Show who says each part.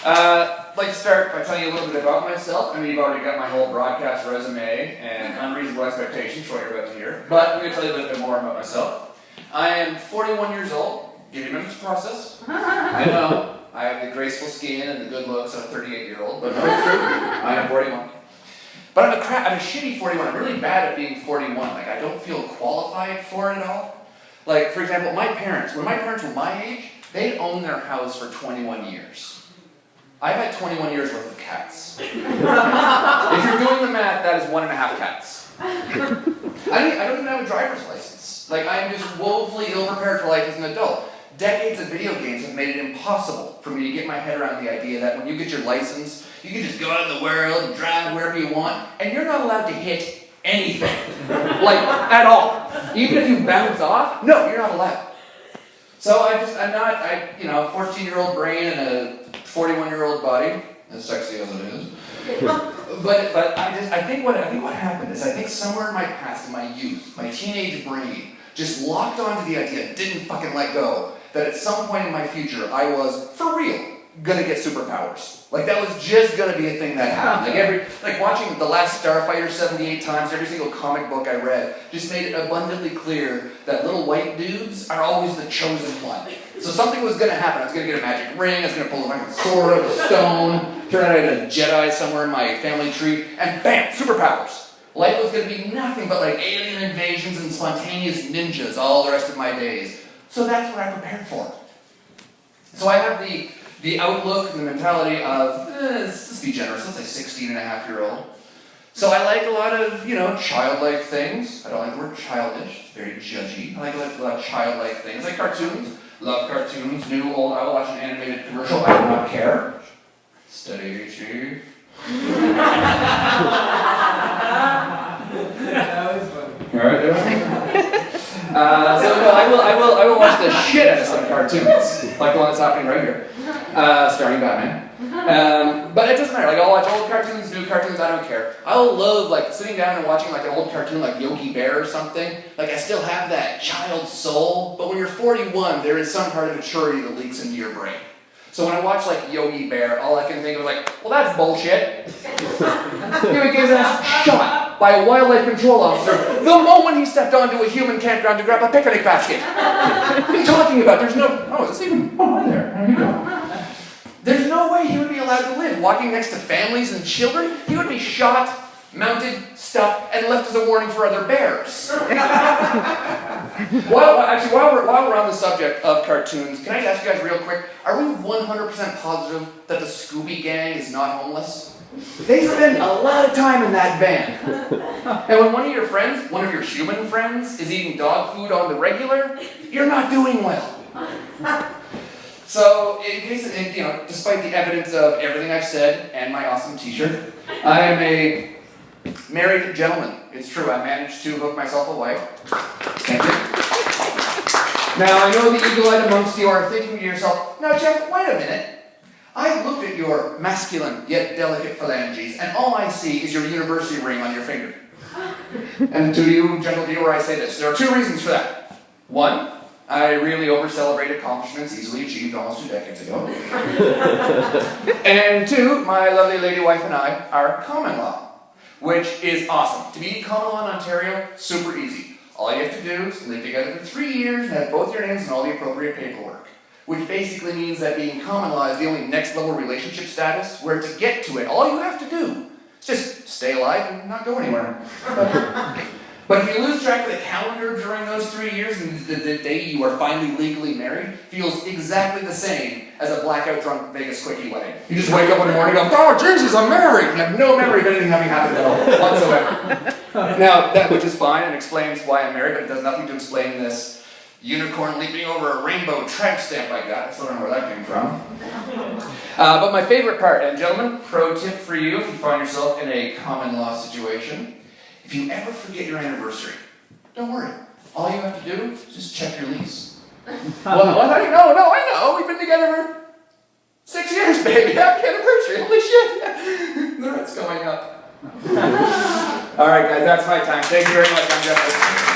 Speaker 1: I'd like to start by telling you a little bit about myself. I mean, you've already got my whole broadcast resume and unreasonable expectations for what you're about to hear. But I'm going to tell you a little bit more about myself. I am 41 years old. Give me a minute to process. I know. I have the graceful skin and the good looks of a 38-year-old, but no, it's true. I am 41. But I'm a shitty 41. I'm really bad at being 41. Like, I don't feel qualified for it at all. Like, for example, when my parents were my age, they owned their house for 21 years. I've had 21 years worth of cats. If you're doing the math, that is 1.5 cats. I don't even have a driver's license. Like, I am just woefully ill-prepared for life as an adult. Decades of video games have made it impossible for me to get my head around the idea that when you get your license, you can just go out in the world and drive wherever you want, and you're not allowed to hit anything. Like, at all. Even if you bounce off, no, you're not allowed. So I'm not, 14-year-old brain and a 41-year-old body, as sexy as it is. But I think what happened is I think somewhere in my past, in my youth, my teenage brain just locked onto the idea, didn't fucking let go, that at some point in my future I was, for real, gonna get superpowers. Like, that was just gonna be a thing that happened. Like watching The Last Starfighter 78 times, every single comic book I read just made it abundantly clear that little white dudes are always the chosen one. So something was gonna happen. I was gonna get a magic ring, I was gonna pull a fucking sword out of a stone, turn out I had a Jedi somewhere in my family tree, and bam, superpowers. Life was gonna be nothing but like alien invasions and spontaneous ninjas all the rest of my days. So that's what I prepared for. So I have the outlook and the mentality of, let's be generous, let's say 16-and-a-half-year-old. So I like a lot of, childlike things. I don't like the word childish, it's very judgy. I like a lot of childlike things, like cartoons. Love cartoons, new, old. I will watch an animated commercial, I do not care. Steady, chief. That was funny. Alright, I will watch the shit out of some cartoons, like the one that's happening right here, starring Batman. But it doesn't matter. Like, I'll watch old cartoons, new cartoons. I don't care. I'll love like sitting down and watching like an old cartoon, like Yogi Bear or something. Like, I still have that child soul. But when you're 41, there is some part of maturity that leaks into your brain. So when I watch like Yogi Bear, all I can think of is like, well, that's bullshit. He would get his ass shot by a wildlife control officer the moment he stepped onto a human campground to grab a picnic basket. What are you talking about? There's no, hi there, how are you doing? There's no way he would be allowed to live walking next to families and children. He would be shot, mounted, stuffed, and left as a warning for other bears. While we're on the subject of cartoons, can I ask you guys real quick, are we 100% positive that the Scooby Gang is not homeless? They spend a lot of time in that van. And when one of your human friends, is eating dog food on the regular, you're not doing well. So, despite the evidence of everything I've said and my awesome t-shirt, I am a married gentleman. It's true, I managed to hook myself a wife. Thank you. Now, I know the eagle-eyed amongst you are thinking to yourself, now Jeff, wait a minute. I looked at your masculine yet delicate phalanges, and all I see is your university ring on your finger. And to you, gentle viewer, I say this. There are 2 reasons for that. 1, I really over-celebrate accomplishments easily achieved almost 2 decades ago. And 2, my lovely lady wife and I are common law, which is awesome. To be common law in Ontario, super easy. All you have to do is live together for 3 years and have both your names and all the appropriate paperwork. Which basically means that being common law is the only next level relationship status, where to get to it, all you have to do is just stay alive and not go anywhere. But if you lose track of the calendar during those 3 years, and the day you are finally legally married feels exactly the same as a blackout drunk Vegas quickie wedding. You just wake up one morning and go, oh Jesus, I'm married! And you have no memory of anything having happened at all, whatsoever. Now, that which is fine and explains why I'm married, but it does nothing to explain this unicorn leaping over a rainbow tramp stamp I got. I still don't know where that came from. But my favorite part, and gentlemen, pro tip for you if you find yourself in a common law situation, if you ever forget your anniversary, don't worry. All you have to do is just check your lease. Well, how do you know? No, I know. We've been together for 6 years, baby. Happy anniversary. Holy shit. The rent's going up. All right, guys, that's my time. Thank you very much. I'm Jeff.